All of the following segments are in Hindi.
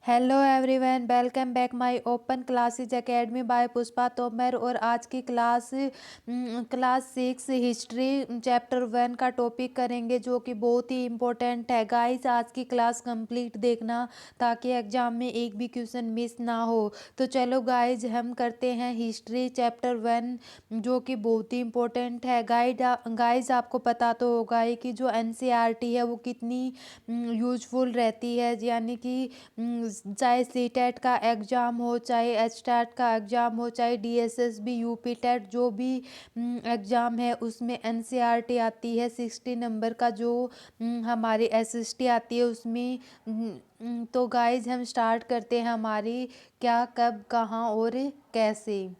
Hello everyone, welcome back my open classes academy by Pushpa Tomar. और आज की क्लास 6 हिस्ट्री चैप्टर 1 का टॉपिक करेंगे, जो कि बहुत ही इम्पोर्टेंट है गाइस। आज की क्लास कंप्लीट देखना ताकि एग्जाम में एक भी क्वेश्चन मिस ना हो। तो चलो गाइस, हम करते हैं हिस्ट्री चैप्टर 1, जो कि बहुत ही इम्पोर्टेंट है। गाइस, आपको पता तो होगा ही कि जो एनसीईआरटी है वो कितनी यूजफुल रहती है। यानी कि चाहे सीटेट का एग्ज़ाम हो, चाहे एचटेट का एग्ज़ाम हो, चाहे डीएसएसबी यूपी टेट जो भी एग्ज़ाम है उसमें एनसीईआरटी आती है। 60 नंबर का जो हमारी एसएसटी आती है उसमें। तो गाइज, हम स्टार्ट करते हैं हमारी क्या, कब, कहाँ और कैसे।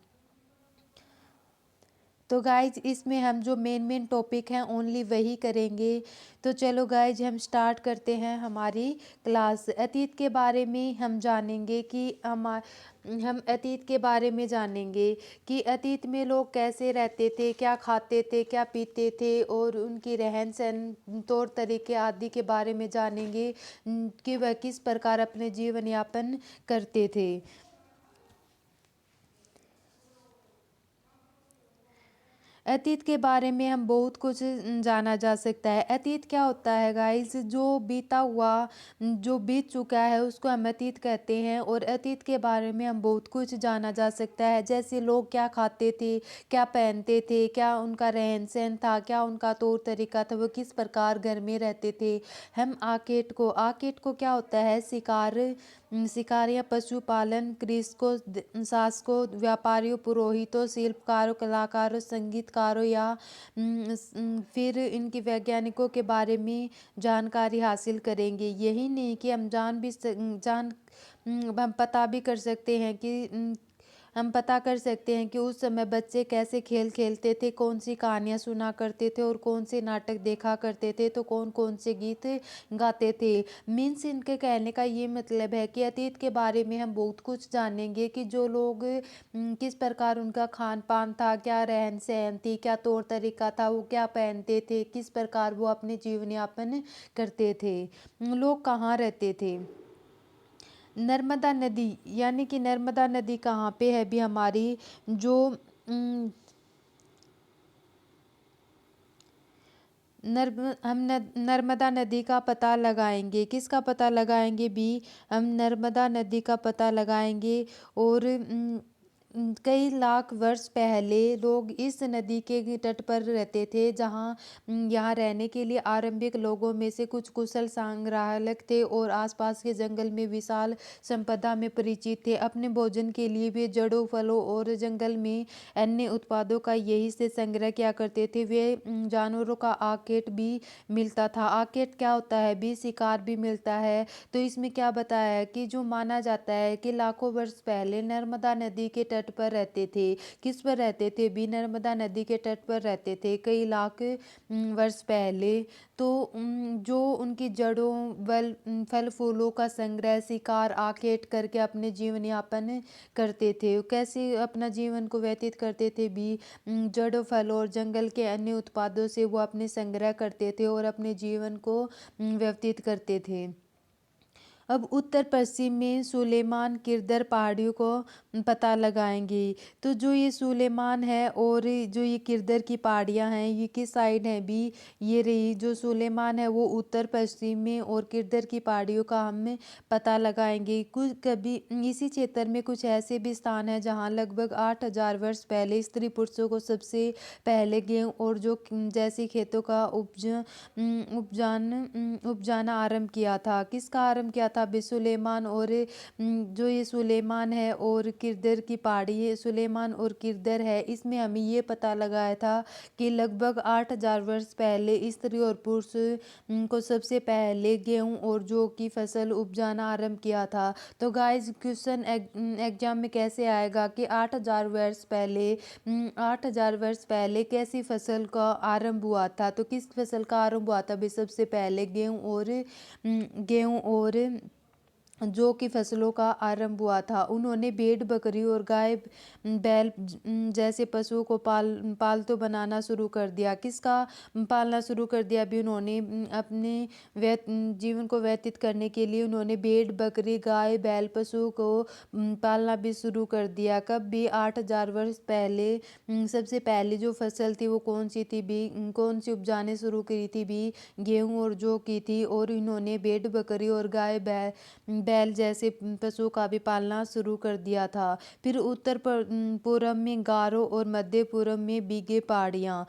तो गाइज, इसमें हम जो मेन टॉपिक हैं ओनली वही करेंगे। तो चलो गाइज, हम स्टार्ट करते हैं हमारी क्लास। अतीत के बारे में हम जानेंगे कि हम अतीत के बारे में जानेंगे कि अतीत में लोग कैसे रहते थे, क्या खाते थे, क्या पीते थे, और उनकी रहन सहन, तौर तरीके आदि के बारे में जानेंगे कि वह किस प्रकार अपने जीवन यापन करते थे। अतीत के बारे में हम बहुत कुछ जाना जा सकता है। अतीत क्या होता है गाइस? जो बीता हुआ, जो बीत चुका है उसको हम अतीत कहते हैं। और अतीत के बारे में हम बहुत कुछ जाना जा सकता है, जैसे लोग क्या खाते थे, क्या पहनते थे, क्या उनका रहन सहन था, क्या उनका तौर तरीका था, वो किस प्रकार घर में रहते थे। हम आकेट को क्या होता है? शिकार या पशुपालन, कृषकों, शासकों, व्यापारियों, पुरोहितों, शिल्पकारों, कलाकारों, संगीतकारों या फिर इनकी वैज्ञानिकों के बारे में जानकारी हासिल करेंगे। यही नहीं कि हम हम पता भी कर सकते हैं कि हम पता कर सकते हैं कि उस समय बच्चे कैसे खेल खेलते थे, कौन सी कहानियाँ सुना करते थे और कौन से नाटक देखा करते थे, तो कौन कौन से गीत गाते थे। मीन्स इनके कहने का ये मतलब है कि अतीत के बारे में हम बहुत कुछ जानेंगे कि जो लोग किस प्रकार उनका खान पान था, क्या रहन सहन थी, क्या तौर तरीका था, वो क्या पहनते थे, किस प्रकार वो अपने जीवन यापन करते थे, लोग कहाँ रहते थे। नर्मदा नदी, यानी कि नर्मदा नदी कहाँ पे है भी हमारी, जो अम, नर्मदा नदी का पता लगाएंगे। किसका पता लगाएंगे भी? हम नर्मदा नदी का पता लगाएंगे। और कई लाख वर्ष पहले लोग इस नदी के तट पर रहते थे, जहाँ यहाँ रहने के लिए आरंभिक लोगों में से कुछ कुशल संग्राहक थे और आसपास के जंगल में विशाल संपदा में परिचित थे। अपने भोजन के लिए वे जड़ों, फलों और जंगल में अन्य उत्पादों का यही से संग्रह किया करते थे। वे जानवरों का आकेट भी मिलता था। आकेट क्या होता है भी? शिकार भी मिलता है। तो इसमें क्या बताया है कि जो माना जाता है कि लाखों वर्ष पहले नर्मदा नदी के तट पर रहते थे। किस पर रहते थे भी? नर्मदा नदी के तट पर रहते थे कई लाख वर्ष पहले। तो जो उनकी जड़ों, फल फूलों का संग्रह, शिकार, आकेट करके अपने जीवन यापन करते थे। कैसे अपना जीवन को व्यतीत करते थे भी? जड़, फल और जंगल के अन्य उत्पादों से वो अपने संग्रह करते थे और अपने जीवन को व्यतीत करते थे। अब उत्तर पश्चिम में सुलेमान किरदर पहाड़ियों को पता लगाएंगे। तो जो ये सुलेमान है और जो ये किरदर की पहाड़ियाँ हैं, ये किस साइड हैं भी? ये रही जो सुलेमान है वो उत्तर पश्चिम में, और किरदर की पहाड़ियों का हम पता लगाएंगे। कुछ कभी इसी क्षेत्र में कुछ ऐसे भी स्थान हैं जहाँ लगभग 8,000 वर्ष पहले स्त्री पुरुषों को सबसे पहले गेहूँ और जो जैसे खेतों का उपजाना आरंभ किया था। किसका आरंभ किया था भी? सुलेमान। और जो ये सुलेमान है और किरदर की पहाड़ी है, सुलेमान और किरदर है, इसमें हमें ये पता लगाया था कि लगभग 8,000 वर्ष पहले स्त्री और पुरुष को सबसे पहले गेहूं और जौ की फसल उपजाना आरंभ किया था। तो गाइस, क्वेश्चन एग्जाम में कैसे आएगा कि 8,000 वर्ष पहले कैसी फसल का आरंभ हुआ था? तो किस फसल का आरंभ हुआ था भी? सबसे पहले गेहूं और जो कि फसलों का आरंभ हुआ था। उन्होंने भेड़ बकरी और गाय बैल जैसे पशुओं को पालतू बनाना शुरू कर दिया। किसका पालना शुरू कर दिया भी उन्होंने अपने जीवन को व्यतीत करने के लिए उन्होंने भेड़ बकरी गाय बैल पशुओं को पालना भी शुरू कर दिया। कब भी 8,000 वर्ष पहले सबसे पहले जो फसल थी वो कौन सी थी भी कौन सी उपजाने शुरू की थी भी गेहूं और जौ की थी। और इन्होंने भेड़ बकरी और गाय बैल जैसे पशुओं का भी पालना शुरू कर दिया था। फिर पूर्व में गारो और मध्य पूर्व में बीगे पहाड़ियाँ।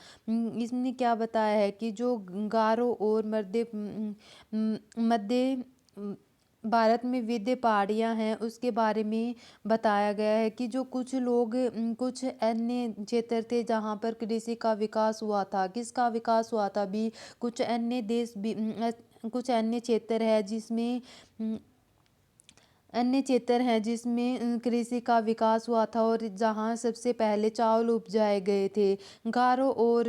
इसने क्या बताया है कि जो गारो और मध्य भारत में विविध पहाड़ियाँ हैं उसके बारे में बताया गया है कि जो कुछ लोग कुछ अन्य क्षेत्र थे जहाँ पर कृषि का विकास हुआ था। किसका विकास हुआ था भी कुछ अन्य देश भी कुछ अन्य क्षेत्र है जिसमें अन्य क्षेत्र हैं जिसमें कृषि का विकास हुआ था और जहाँ सबसे पहले चावल उपजाए गए थे। गारो और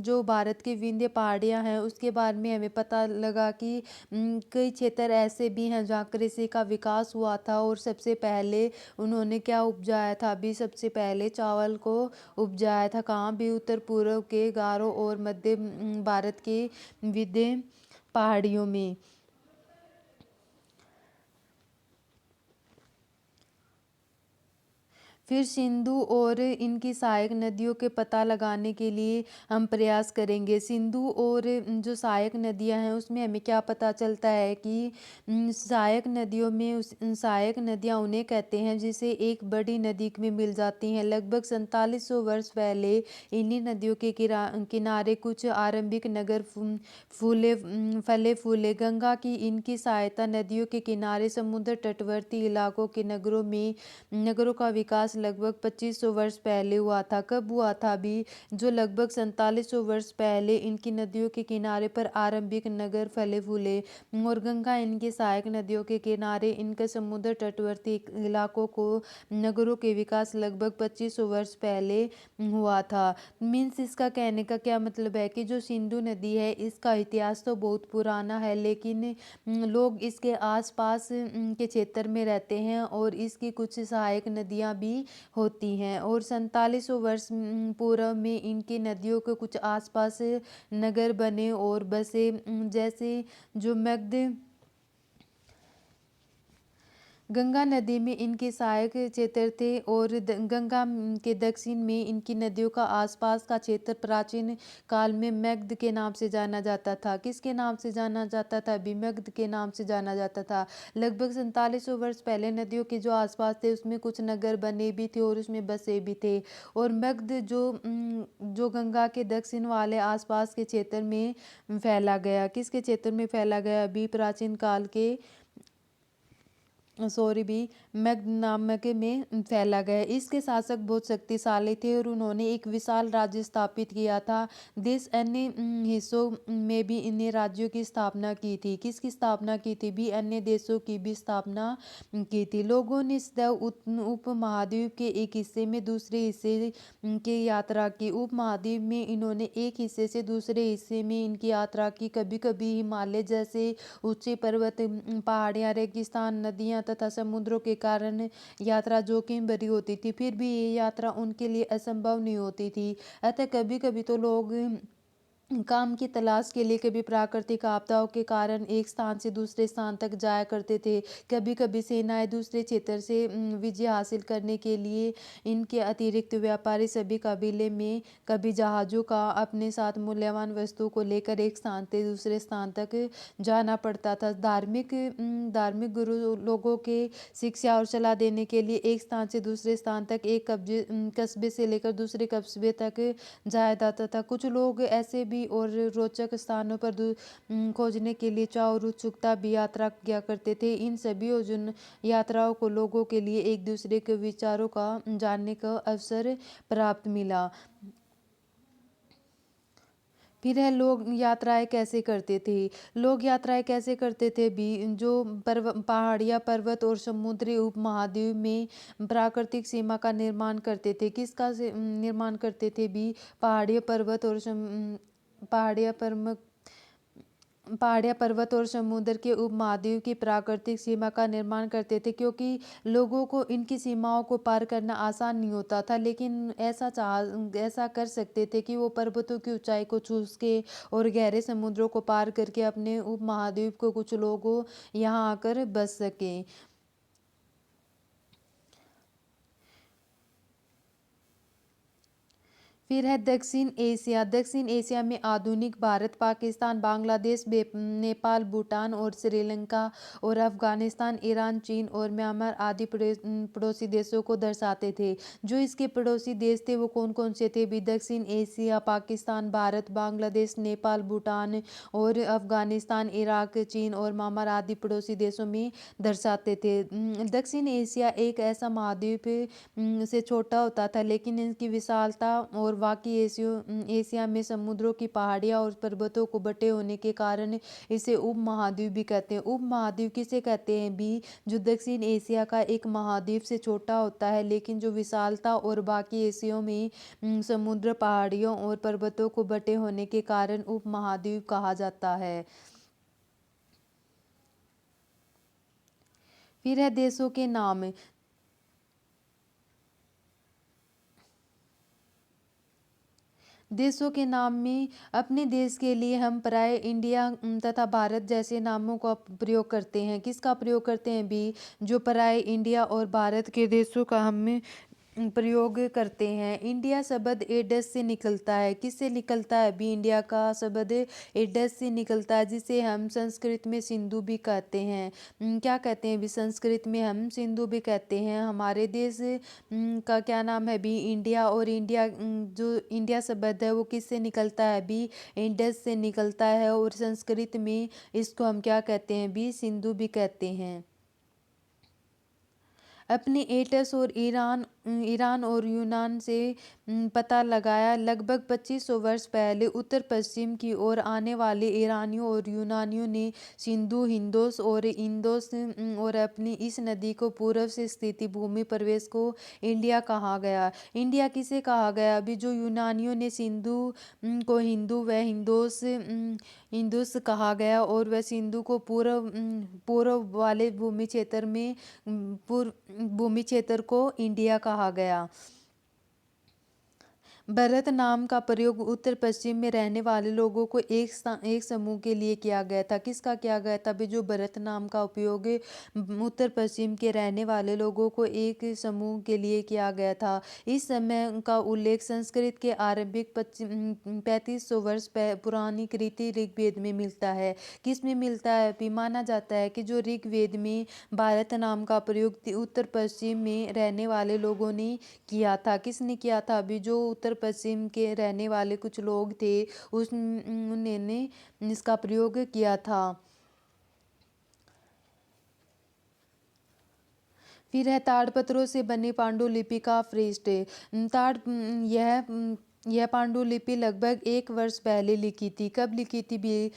जो भारत की विंध्य पहाड़ियाँ हैं उसके बारे में हमें पता लगा कि कई क्षेत्र ऐसे भी हैं जहाँ कृषि का विकास हुआ था और सबसे पहले उन्होंने क्या उपजाया था अभी सबसे पहले चावल को उपजाया था। कहाँ भी उत्तर पूर्व के गारो और मध्य भारत के विंध्य पहाड़ियों में। फिर सिंधु और इनकी सहायक नदियों के पता लगाने के लिए हम प्रयास करेंगे। सिंधु और जो सहायक नदियां हैं उसमें हमें क्या पता चलता है कि सहायक नदियों में सहायक नदियां उन्हें कहते हैं जिसे एक बड़ी नदी में मिल जाती हैं। लगभग 4700 वर्ष पहले इन्हीं नदियों के किनारे कुछ आरंभिक नगर फले फूले। गंगा की इनकी सहायता नदियों के किनारे समुद्र तटवर्ती इलाकों के नगरों का विकास लगभग 2500 वर्ष पहले हुआ था। कब हुआ था भी जो लगभग 4700 वर्ष पहले इनकी नदियों के किनारे पर आरंभिक नगर फले फूले और गंगा इनकी सहायक नदियों के किनारे इनके समुद्र तटवर्ती इलाकों को नगरों के विकास लगभग 2500 वर्ष पहले हुआ था। मीन्स इसका कहने का क्या मतलब है कि जो सिंधु नदी है इसका इतिहास तो बहुत पुराना है लेकिन लोग इसके आसपास के क्षेत्र में रहते हैं और इसकी कुछ सहायक नदियां भी होती हैं और 4700 वर्ष पूर्व में इनकी नदियों के कुछ आसपास नगर बने और बसे। जैसे जो मगध गंगा नदी में इनके सहायक क्षेत्र थे और गंगा के दक्षिण में इनकी नदियों का आसपास का क्षेत्र प्राचीन काल में मगध के नाम से जाना जाता था। किसके नाम से जाना जाता था भी मगध के नाम से जाना जाता था। लगभग 4700 वर्ष पहले नदियों के जो आसपास थे उसमें कुछ नगर बने भी थे और उसमें बसे भी थे। और मगध जो गंगा के दक्षिण वाले आसपास के क्षेत्र में फैला गया। किसके क्षेत्र में फैला गया अभी प्राचीन काल के सॉरी भी मगध नामक में फैला गया। इसके शासक बहुत शक्तिशाली थे और उन्होंने एक विशाल राज्य स्थापित किया था। देश अन्य हिस्सों में भी इन्हें राज्यों की स्थापना की थी। किसकी स्थापना की थी भी अन्य देशों की भी स्थापना की थी। लोगों ने सदैव उपमहाद्वीप के एक हिस्से में दूसरे हिस्से की यात्रा की। उपमहाद्वीप में इन्होंने एक हिस्से से दूसरे हिस्से में इनकी यात्रा की। कभी कभी हिमालय जैसे ऊंचे पर्वत पहाड़ियाँ रेगिस्तान नदियाँ तथा समुद्रों के कारण यात्रा जोखिम भरी होती थी। फिर भी ये यात्रा उनके लिए असंभव नहीं होती थी। अतः कभी कभी तो लोग काम की तलाश के लिए कभी प्राकृतिक आपदाओं के कारण एक स्थान से दूसरे स्थान तक जाया करते थे। कभी कभी सेनाएं दूसरे क्षेत्र से विजय हासिल करने के लिए इनके अतिरिक्त व्यापारी सभी कबीले में कभी जहाज़ों का अपने साथ मूल्यवान वस्तुओं को लेकर एक स्थान से दूसरे स्थान तक जाना पड़ता था। धार्मिक गुरु लोगों के शिक्षा और सलाह देने के लिए एक स्थान से दूसरे स्थान तक एक कस्बे से लेकर दूसरे कस्बे तक जाया जाता था। कुछ लोग ऐसे भी और रोचक स्थानों पर खोजने के लिए चाव और उत्सुकता भी यात्रा किया करते थे। इन सभी यात्राओं को लोगों के लिए एक दूसरे के विचारों का जानने का अवसर प्राप्त मिला। फिर है लोग यात्राएं कैसे करते थे। लोग यात्राएं कैसे करते थे भी जो पहाड़ियाँ पर्वत और समुद्री उपमहाद्वीप में प्राकृतिक सीमा का निर्माण करते थे। किसका निर्माण करते थे भी पहाड़ियाँ पर्वत और पहाड़ियाँ पर्वत पहाड़ियाँ, पर्वत और समुद्र के उपमहाद्वीप की प्राकृतिक सीमा का निर्माण करते थे, क्योंकि लोगों को इनकी सीमाओं को पार करना आसान नहीं होता था, लेकिन ऐसा कर सकते थे कि वो पर्वतों की ऊंचाई को छू के और गहरे समुद्रों को पार करके अपने उपमहाद्वीप को कुछ लोगों यहाँ आकर बस सके। फिर है दक्षिण एशिया। दक्षिण एशिया में आधुनिक भारत, पाकिस्तान, बांग्लादेश, नेपाल, भूटान और श्रीलंका और अफगानिस्तान, ईरान, चीन और म्यांमार आदि पड़ोसी देशों को दर्शाते थे। जो इसके पड़ोसी देश थे वो कौन कौन से थे भी? दक्षिण एशिया, पाकिस्तान, भारत, बांग्लादेश, नेपाल, भूटान और अफगानिस्तान, इराक, चीन और म्यांमार आदि पड़ोसी देशों में दर्शाते थे। दक्षिण एशिया एक ऐसा महाद्वीप से छोटा होता था, लेकिन इसकी विशालता और बाकी एशिया में समुद्रों की पहाड़ियाँ और पर्वतों को बटे होने के कारण इसे उपमहाद्वीप भी कहते हैं। उपमहाद्वीप किसे कहते हैं भी? जो दक्षिण एशिया का एक महाद्वीप से छोटा होता है, लेकिन जो विशालता और बाकी एशिया में समुद्र, पहाड़ियों और पर्वतों को बटे होने के कारण उपमहाद्वीप कहा जाता है। फिर है देशों के नाम। देशों के नाम में अपने देश के लिए हम प्राय इंडिया तथा भारत जैसे नामों का प्रयोग करते हैं। किसका प्रयोग करते हैं भी? जो प्राय इंडिया और भारत के देशों का हम प्रयोग करते हैं। इंडिया शब्द एडस से निकलता है। किससे निकलता है भी? इंडिया का शब्द एडस से निकलता है, जिसे हम संस्कृत में सिंधु भी कहते हैं। क्या कहते हैं भी? संस्कृत में हम सिंधु भी कहते हैं। हमारे देश का क्या नाम है भी? इंडिया। और इंडिया जो इंडिया शब्द है वो किससे निकलता है भी? इंडस से निकलता है। और संस्कृत में इसको हम क्या कहते हैं भी? सिंधु भी कहते हैं। अपने एटस और ईरान और यूनान से पता लगाया। लगभग 2500 वर्ष पहले उत्तर पश्चिम की ओर आने वाले ईरानियों और यूनानियों ने सिंधु, हिंदोस और इंदोस और अपनी इस नदी को पूर्व से स्थित भूमि प्रवेश को इंडिया कहा गया। इंडिया किसे कहा गया अभी? जो यूनानियों ने सिंधु को हिंदू व हिंदूस कहा गया, और वह सिंधु को पूर्व वाले भूमि क्षेत्र में पूर्व भूमि क्षेत्र को इंडिया कहा गया। भरत नाम का प्रयोग उत्तर पश्चिम में रहने वाले लोगों को एक समूह के लिए किया गया था। किसका किया गया था भी? जो भरत नाम का उपयोग उत्तर पश्चिम के रहने वाले लोगों को एक समूह के लिए किया गया था। इस समय का उल्लेख संस्कृत के आरंभिक 3500 वर्ष पुरानी कृति ऋग्वेद में मिलता है। किस में मिलता है भी? माना जाता है कि जो ऋग्वेद में भारत नाम का प्रयोग उत्तर पश्चिम में रहने वाले लोगों ने किया था। किसने किया था अभी? जो उत्तर पश्चिम के रहने वाले कुछ लोग थे, उस उन्होंने इसका प्रयोग किया था। फिर है ताड़पत्रों से बनी पांडुलिपि का पृष्ठ। ताड़ यह पांडुलिपि लगभग 1 वर्ष पहले लिखी थी। कब लिखी थी भी?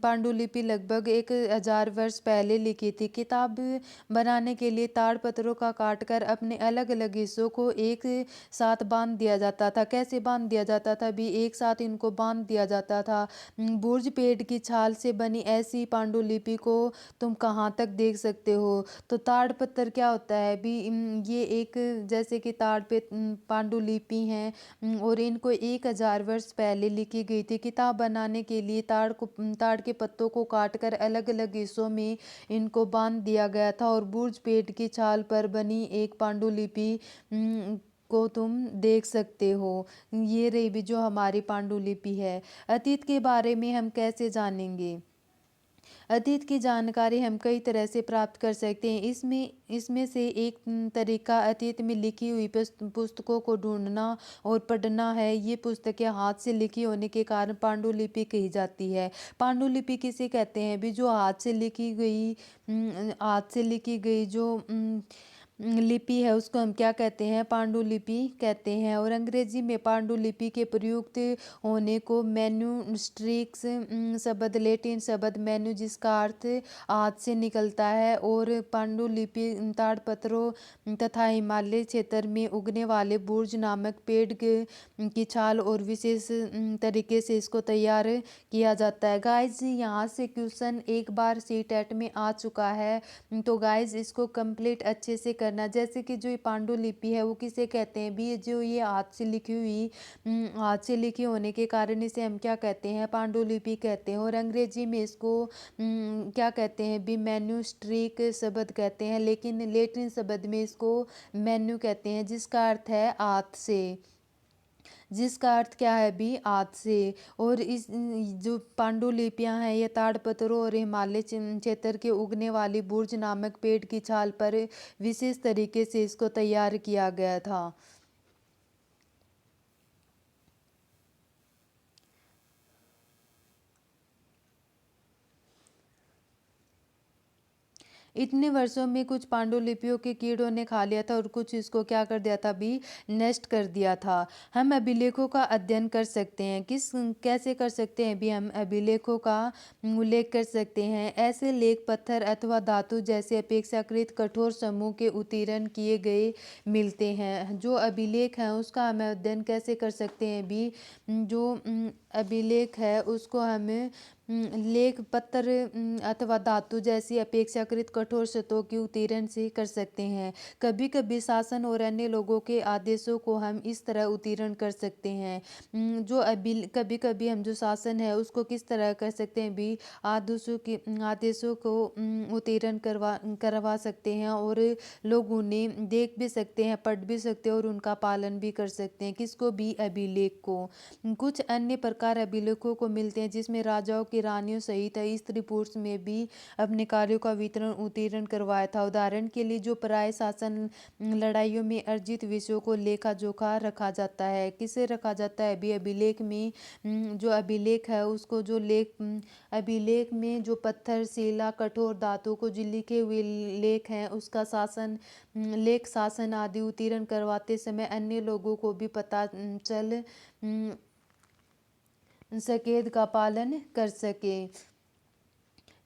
पांडुलिपि लगभग 1000 वर्ष पहले लिखी थी। किताब बनाने के लिए ताड़पत्रों का काटकर अपने अलग अलग हिस्सों को एक साथ बांध दिया जाता था। कैसे बांध दिया जाता था भी? एक साथ इनको बांध दिया जाता था। बुर्ज पेड़ की छाल से बनी ऐसी पांडुलिपि को तुम कहाँ तक देख सकते हो? तो ताड़पत्र क्या होता है भी? ये एक जैसे कि ताड़ पे पांडुलिपि हैं, और इनको 1000 वर्ष पहले लिखी गई थी। किताब बनाने के लिए ताड़ के पत्तों को काटकर अलग अलग हिस्सों में इनको बांध दिया गया था, और बुर्ज पेड़ की छाल पर बनी एक पांडुलिपि को तुम देख सकते हो। ये रही भी जो हमारी पांडुलिपि है। अतीत के बारे में हम कैसे जानेंगे? अतीत की जानकारी हम कई तरह से प्राप्त कर सकते हैं। इसमें से एक तरीका अतीत में लिखी हुई पुस्तकों को ढूंढना और पढ़ना है। ये पुस्तकें हाथ से लिखी होने के कारण पांडुलिपि कही जाती है। पांडुलिपि किसे कहते हैं भी? जो हाथ से लिखी गई जो लिपि है उसको हम क्या कहते हैं, पांडुलिपि कहते हैं। और अंग्रेजी में पांडुलिपि के प्रयुक्त होने को मैन्युस्क्रिप्ट्स शब्द, लैटिन शब्द मैन्यू जिसका अर्थ हाथ से निकलता है, और पांडुलिपि ताड़पत्रों तथा हिमालय क्षेत्र में उगने वाले बुर्ज नामक पेड़ की छाल और विशेष तरीके से इसको तैयार किया जाता है। गाइज यहाँ से क्वेश्चन एक बार सी टेट में आ चुका है, तो गाइज इसको कंप्लीट अच्छे से करना। जैसे कि जो ये पांडुलिपि है वो किसे कहते हैं भी, जो ये हाथ से लिखी हुई हाथ से लिखी होने के कारण इसे हम क्या कहते हैं, पांडुलिपि कहते हैं। और अंग्रेजी में इसको क्या कहते हैं भी, मैन्युस्क्रिप्ट शब्द कहते हैं, लेकिन लैटिन शब्द में इसको मेन्यू कहते हैं, जिसका अर्थ है हाथ से, जिसका अर्थ क्या है भी, हाथ से। और इस जो पांडुलिपियां हैं ये ताड़पत्रों और हिमालय क्षेत्र के उगने वाली बुर्ज नामक पेड़ की छाल पर विशेष तरीके से इसको तैयार किया गया था। इतने वर्षों में कुछ पांडुलिपियों के कीड़ों ने खा लिया था और कुछ इसको क्या कर दिया था भी, नष्ट कर दिया था। हम अभिलेखों का अध्ययन कर सकते हैं, कैसे कर सकते हैं भी, हम अभिलेखों का उल्लेख कर सकते हैं। ऐसे लेख पत्थर अथवा धातु जैसे अपेक्षाकृत कठोर समूह के उत्कीर्ण किए गए मिलते हैं। जो अभिलेख हैं उसका हम अध्ययन कैसे कर सकते हैं भी, जो अभिलेख है उसको हमें लेख पत्थर अथवा धातु जैसी अपेक्षाकृत कठोर सतहों की उत्कीर्ण से कर सकते हैं। कभी कभी शासन और अन्य लोगों के आदेशों को हम इस तरह उत्कीर्ण कर सकते हैं। जो अभी कभी कभी हम जो शासन है उसको किस तरह कर सकते हैं भी, आदेशों को उत्कीर्ण करवा सकते हैं, और लोग उन्हें देख भी सकते हैं, पढ़ भी सकते हैं और उनका पालन भी कर सकते हैं। किसको भी, अभिलेख को। कुछ अन्य प्रकार अभिलेखों को मिलते हैं जिसमें राजाओं की रानियों सहित स्त्री पुरुष में भी अपने कार्यों का वितरण उत्कीर्ण करवाया था। उदाहरण के लिए जो पराय शासन लड़ाइयों में अर्जित विषयों को लेखा जोखा रखा जाता है। किसे रखा जाता है भी, अभिलेख में। जो अभिलेख है उसको, जो अभिलेख में जो पत्थर शिला कठोर धातु को जो लिखे हुए लेख हैं उसका शासन लेख शासन आदि उत्कीर्ण करवाते समय अन्य लोगों को भी पता चल सकेद का पालन कर सके।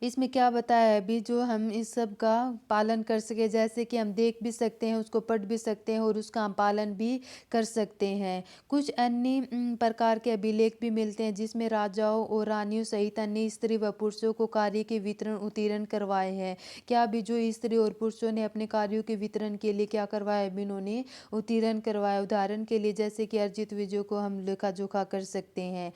इसमें क्या बताया है अभी, जो हम इस सब का पालन कर सके, जैसे कि हम देख भी सकते हैं, उसको पढ़ भी सकते हैं और उसका हम पालन भी कर सकते हैं। कुछ अन्य प्रकार के अभिलेख भी मिलते हैं जिसमें राजाओं और रानियों सहित अन्य स्त्री व पुरुषों को कार्य के वितरण उत्कीर्ण करवाए हैं। क्या भी, जो स्त्री और पुरुषों ने अपने कार्यों के वितरण के लिए क्या करवाया भी, इन्होंने उत्कीर्ण करवाया। उदाहरण के लिए जैसे कि अर्जित विजयों को हम लेखा जोखा कर सकते हैं।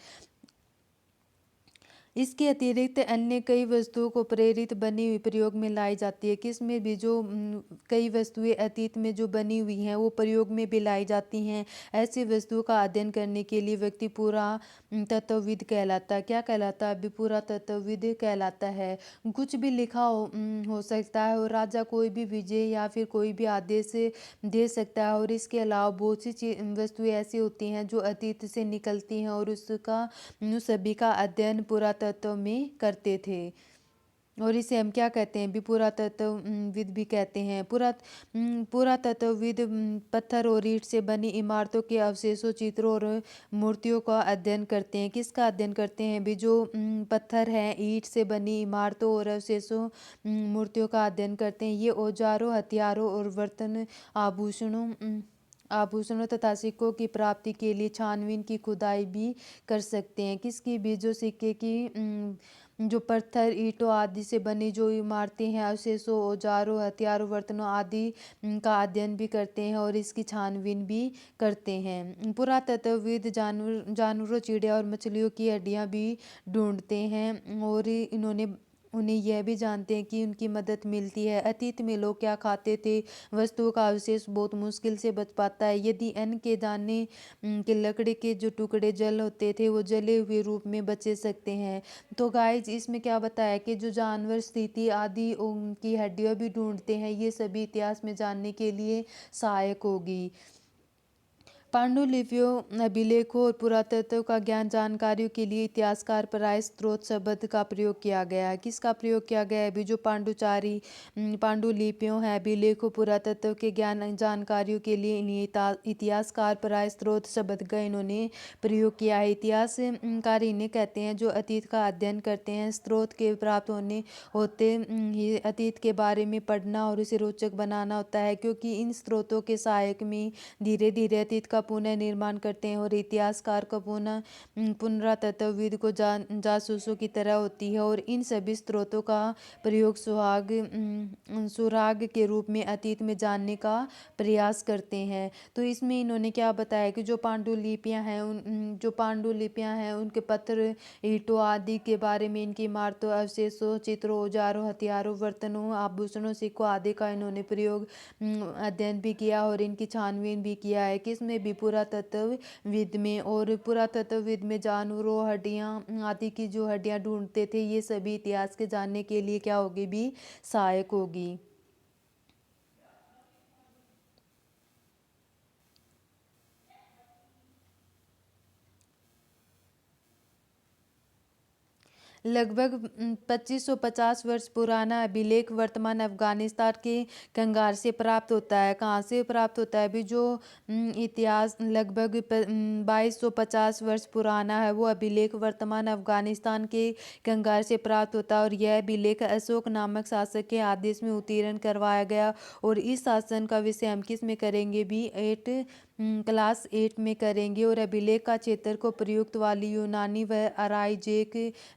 इसके अतिरिक्त अन्य कई वस्तुओं को प्रेरित बनी हुई प्रयोग में लाई जाती है। किसमें भी, जो कई वस्तुएं अतीत में जो बनी हुई हैं वो प्रयोग में भी लाई जाती हैं। ऐसी वस्तुओं का अध्ययन करने के लिए व्यक्ति पूरा तत्वविद कहलाता है। क्या कहलाता है अभी, पूरा तत्वविद कहलाता है। कुछ भी लिखा हो सकता है, और राजा कोई भी विजय या फिर कोई भी आदेश दे सकता है। और इसके अलावा बहुत सी वस्तुएं ऐसी होती हैं जो अतीत से निकलती हैं और उसका सभी का अध्ययन पुरातत्व में करते थे। और इसे हम क्या कहते हैं भी, पुरातत्वविद भी कहते हैं। पुरातत्वविद पत्थर और ईंट से बनी इमारतों के अवशेषों, चित्रों और मूर्तियों का अध्ययन करते हैं। किसका अध्ययन करते हैं भी, जो पत्थर हैं, ईंट से बनी इमारतों और अवशेषों, मूर्तियों का अध्ययन करते हैं। ये औजारों, हथियारों और बर्तन, आभूषणों तथा सिक्कों की प्राप्ति के लिए छानबीन की खुदाई भी कर सकते हैं। किसकी भी, जो सिक्के की जो पत्थर, ईंटों आदि से बनी जो इमारतें हैं, अवशेषों, औजारों, हथियारों, बर्तनों आदि का अध्ययन भी करते हैं और इसकी छानबीन भी करते हैं। पुरातत्वविद जानवरों, चिड़िया और मछलियों की हड्डियां भी ढूंढते हैं, और उन्हें यह भी जानते हैं कि उनकी मदद मिलती है। अतीत में लोग क्या खाते थे, वस्तुओं का अवशेष बहुत मुश्किल से बच पाता है। यदि अन्न के दाने के लकड़ी के जो टुकड़े जल होते थे वो जले हुए रूप में बचे सकते हैं। तो गाइज इसमें क्या बताया कि जो जानवर स्थिति आदि उनकी हड्डियां भी ढूंढते हैं, ये सभी इतिहास में जानने के लिए सहायक होगी। पांडुलिपियों, अभिलेखों और पुरातत्व का ज्ञान जानकारियों के लिए इतिहासकार प्राय स्रोत शब्द का प्रयोग किया गया है। किसका प्रयोग किया गया है? अभी जो पांडुलिपियों हैं, अभिलेखों, पुरातत्व के ज्ञान जानकारियों के लिए इतिहासकार प्राय स्रोत शब्द का इन्होंने प्रयोग किया है। इतिहासकार इन्हें कहते हैं जो अतीत का अध्ययन करते हैं। स्रोत के प्राप्त होने होते ही अतीत के बारे में पढ़ना और उसे रोचक बनाना होता है, क्योंकि इन स्रोतों के सहायक में धीरे धीरे अतीत का पुनः निर्माण करते हैं। और इतिहासकार का पुनरातत्वविद को जासूसों की तरह होती है, और इन सभी स्रोतों का प्रयोग सुराग के रूप में अतीत में जानने का प्रयास करते हैं। तो इसमें इन्होंने क्या बताया कि जो पांडुलिपियां हैं उनके पत्र, ईंटों आदि के बारे में, इनकी इमारतों, अवशेषों, चित्रों, औजारों, हथियारों, बर्तनों, आभूषणों, सिक्कों आदि का इन्होंने प्रयोग अध्ययन भी किया और इनकी छानबीन भी किया है। किसमें भी? पुरातत्वविद में। और पुरातत्वविद में जानवरों, हड्डियां आदि की जो हड्डियां ढूंढते थे, ये सभी इतिहास के जानने के लिए क्या होगी भी? सहायक होगी। लगभग 2550 वर्ष पुराना अभिलेख वर्तमान अफगानिस्तान के कंगार से प्राप्त होता है। कहाँ से प्राप्त होता है? अभी जो इतिहास लगभग 2250 वर्ष पुराना है, वो अभिलेख वर्तमान अफगानिस्तान के कंगार से प्राप्त होता है। और यह अभिलेख अशोक नामक शासक के आदेश में उत्तीर्ण करवाया गया। और इस शासन का विषय हम किस में करेंगे भी? क्लास 8 में करेंगे। और अभिलेख का क्षेत्र को प्रयुक्त वाली यूनानी व अराइजेक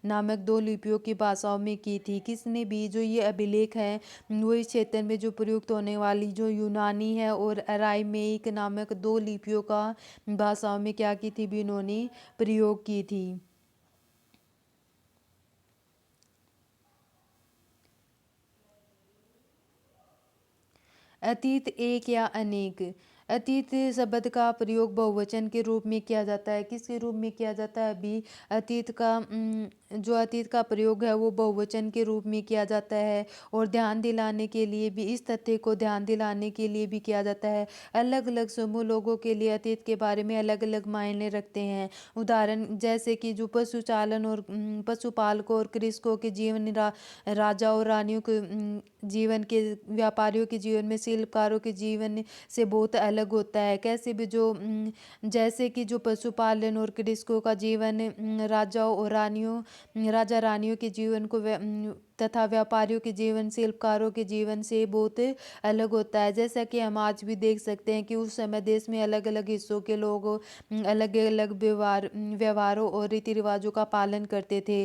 नामक दो लिपियों की भाषाओं में की थी। किसने भी? जो ये अभिलेख है वो इस क्षेत्र में जो प्रयुक्त होने वाली जो यूनानी है और अराइमेइक नामक दो लिपियों का भाषाओं में क्या की थी भी? इन्होंने प्रयोग की थी। अतीत एक या अनेक। अतीत शब्द का प्रयोग बहुवचन के रूप में किया जाता है। किसके रूप में किया जाता है अभी? जो अतीत का प्रयोग है वो बहुवचन के रूप में किया जाता है। और ध्यान दिलाने के लिए भी, इस तथ्य को ध्यान दिलाने के लिए भी किया जाता है। अलग अलग समूह लोगों के लिए अतीत के बारे में अलग अलग मायने रखते हैं। उदाहरण जैसे कि जो पशुचालन और पशुपालकों और कृषकों के जीवन, राजा और रानियों के जीवन के, व्यापारियों के जीवन में, शिल्पकारों के जीवन से बहुत अलग होता है। कैसे भी? जो जैसे कि जो पशुपालन और कृषकों का जीवन राजाओं और राजा रानियों के जीवन को तथा व्यापारियों के जीवन, शिल्पकारों के जीवन से बहुत अलग होता है। जैसा कि हम आज भी देख सकते हैं कि उस समय देश में अलग अलग हिस्सों के लोग अलग अलग व्यवहारों और रीति रिवाजों का पालन करते थे।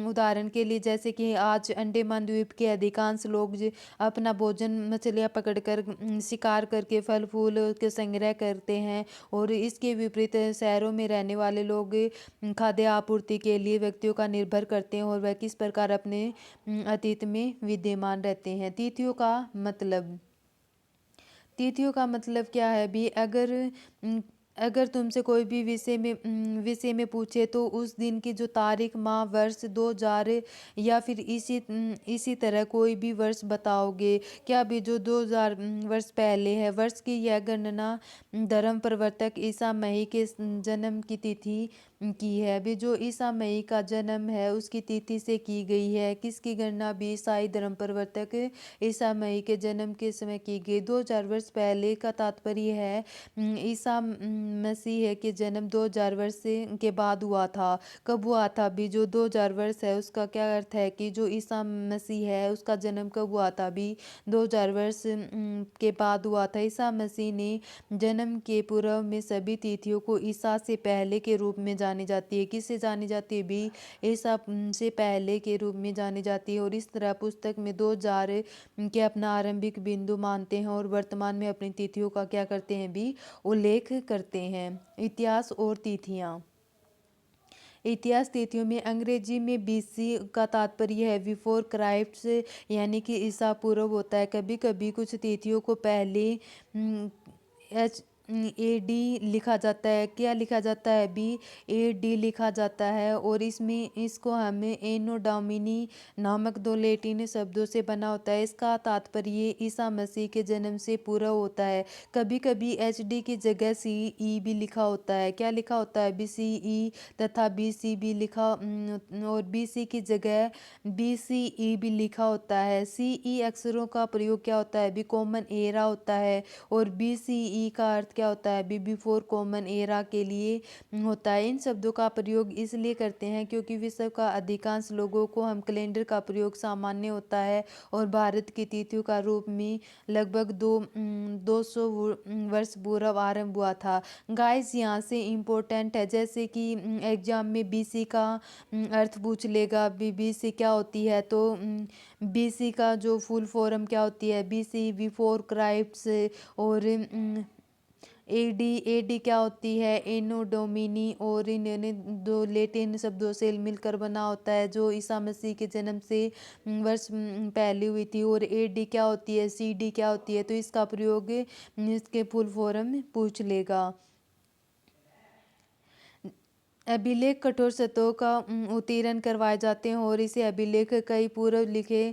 उदाहरण के लिए जैसे कि आज अंडमान द्वीप के अधिकांश लोग अपना भोजन मछलियाँ पकड़कर, शिकार करके, फल फूल के संग्रह करते हैं। और इसके विपरीत शहरों में रहने वाले लोग खाद्य आपूर्ति के लिए व्यक्तियों का निर्भर करते हैं और वह किस प्रकार अपने अतीत में विद्यमान रहते हैं। तिथियों का मतलब क्या है भी? अगर तुमसे कोई भी विषय में पूछे तो उस दिन की जो तारीख, माह, वर्ष, 2000 या फिर इसी तरह कोई भी वर्ष बताओगे क्या भी? जो 2000 वर्ष पहले है। वर्ष की यह गणना धर्म प्रवर्तक ईसा मसीह के जन्म की तिथि की है भी। जो ईसा मसीह का जन्म है उसकी तिथि से की गई है। किसकी गणना भी? ईसाई धर्म प्रवर्तक ईसा मसीह के जन्म के समय की गई। 2000 वर्ष पहले का तात्पर्य है ईसा मसीह के जन्म 2000 वर्ष के बाद हुआ था। कब हुआ था भी? जो 2000 वर्ष है उसका क्या अर्थ है कि जो ईसा मसीह है उसका जन्म कब हुआ था भी? 2000 वर्ष के बाद हुआ था। ईसा मसीह ने जन्म के पूर्व में सभी तिथियों को ईसा से पहले के रूप में जानी जाती है। किससे जानी जाती है भी? ईसा से पहले के रूप में जानी जाती है। और इस तरह पुस्तक में 2000 के अपना आरंभिक बिंदु मानते हैं और वर्तमान में अपनी तिथियों का क्या करते हैं भी? उल्लेख करते हैं। इतिहास और तिथियां। इतिहास तिथियों में अंग्रेजी में बीसी का तात्पर्य है बिफोर क्राइस्ट, यानी कि ईसा पूर्व होता है। कभी कभी कुछ तिथियों को पहले ए डी लिखा जाता है। क्या लिखा जाता है? बी ए डी लिखा जाता है। और इसमें इसको हमें एनो डोमिनी नामक दो लैटिन शब्दों से बना होता है। इसका तात्पर्य ईसा मसीह के जन्म से पूरा होता है। कभी कभी एच डी की जगह सी ई भी लिखा होता है। क्या लिखा होता है? बी सी ई तथा बी सी भी लिखा और बी सी की जगह बी सी ई भी लिखा होता है। सी ई अक्षरों का प्रयोग क्या होता है? बी कॉमन एरा होता है। और बी सी ई का अर्थ क्या होता है? बी बिफोर कॉमन एरा के लिए होता है। इन शब्दों का प्रयोग इसलिए करते हैं क्योंकि विश्व का अधिकांश लोगों को हम कैलेंडर का प्रयोग सामान्य होता है और भारत की तिथियों का रूप में लगभग 200 वर्ष पूर्व आरंभ हुआ था। गाइस यहाँ से इम्पोर्टेंट है, जैसे कि एग्जाम में बीसी का अर्थ पूछ लेगा, बीसी क्या होती है, तो बीसी का जो फुल फॉर्म क्या होती है? BC before Christ. और एडी क्या होती है? एनो डोमिनी। और इन्होंने दो लैटिन शब्दों से मिलकर बना होता है जो ईसा मसीह के जन्म से वर्ष पहले हुई थी। और एडी क्या होती है? सी डी क्या होती है? तो इसका प्रयोग इसके फुल फॉर्म पूछ लेगा। अभिलेख कठोर सतहों का उत्कीर्णन करवाए जाते हैं और इसे अभिलेख कई पूर्व लिखे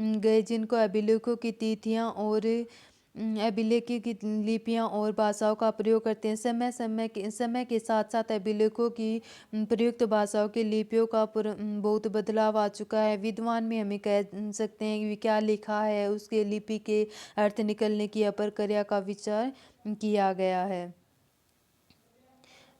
गए जिनको अभिलेखों की तिथियां और अभिलेख की लिपियां और भाषाओं का प्रयोग करते हैं। समय के साथ साथ अभिलेखों की प्रयुक्त भाषाओं की लिपियों का बहुत बदलाव आ चुका है। विद्वान में हमें कह सकते हैं कि क्या लिखा है उसके लिपि के अर्थ निकलने की प्रक्रिया का विचार किया गया है।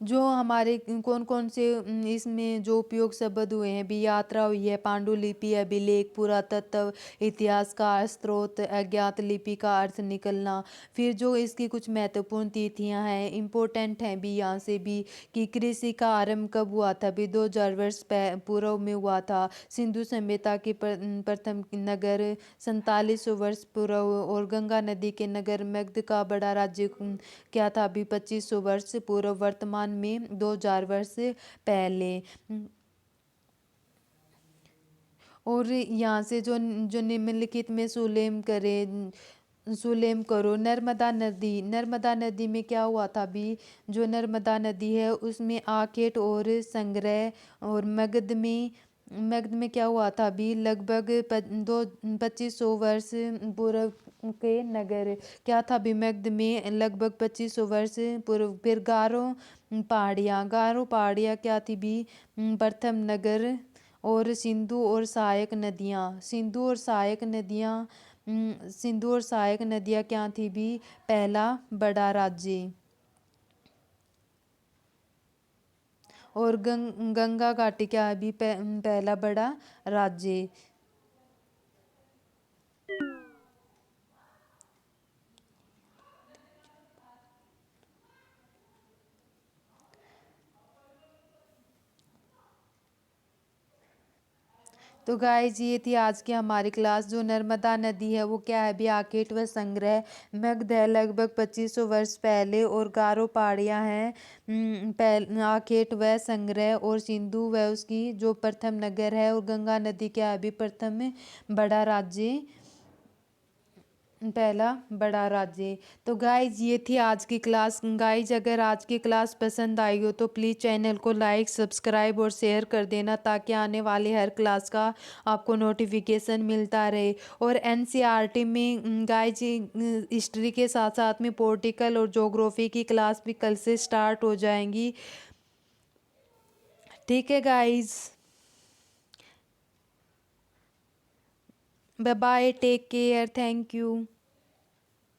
जो हमारे कौन कौन से इसमें जो उपयोग शब्द हुए हैं भी, यात्रा हुई है, पांडुलिपि, अभिलेख, पुरातत्व, इतिहास का स्रोत, अज्ञात लिपि का अर्थ निकलना। फिर जो इसकी कुछ महत्वपूर्ण तिथियां हैं, इम्पोर्टेंट हैं भी यहाँ से भी, कि कृषि का आरंभ कब हुआ था? भी 2000 वर्ष पूर्व में हुआ था। सिंधु सभ्यता की प्रथम नगर 4700 वर्ष पूर्व। और गंगा नदी के नगर मगध का बड़ा राज्य क्या था? अभी 2500 वर्ष पूर्व। वर्तमान में 2000 वर्ष पहले। और यहाँ से जो जो निम्नलिखित में सुलेम करो। नर्मदा नदी में क्या हुआ था? भी जो नर्मदा नदी है उसमें आखेट और संग्रह। और मगध में क्या हुआ था? भी लगभग 2500 वर्ष पूर्व के नगर क्या था? भी मगध में लगभग 2500 वर्ष पूर्व। फिर गारो पहाड़ियाँ क्या थी? भी प्रथम नगर। और सिंधु और सहायक नदियाँ क्या थी? भी पहला बड़ा राज्य। और गंगा घाटी क्या है? भी पहला बड़ा राज्य। तो गाइज ये थी आज की हमारी क्लास। जो नर्मदा नदी है वो क्या है? भी आखेट व संग्रह। मगध है लगभग 2500 वर्ष पहले। और गारो पहाड़ियाँ हैं आखेट व संग्रह। और सिंधु व उसकी जो प्रथम नगर है। और गंगा नदी क्या है? भी प्रथम बड़ा राज्य, पहला बड़ा राज्य। तो गाइज ये थी आज की क्लास। गाइज अगर आज की क्लास पसंद आई हो तो प्लीज़ चैनल को लाइक, सब्सक्राइब और शेयर कर देना ताकि आने वाले हर क्लास का आपको नोटिफिकेशन मिलता रहे। और एनसीईआरटी में गाइज हिस्ट्री के साथ साथ में पॉलिटिकल और ज्योग्राफी की क्लास भी कल से स्टार्ट हो जाएंगी। ठीक है guys, bye bye, take care, thank you.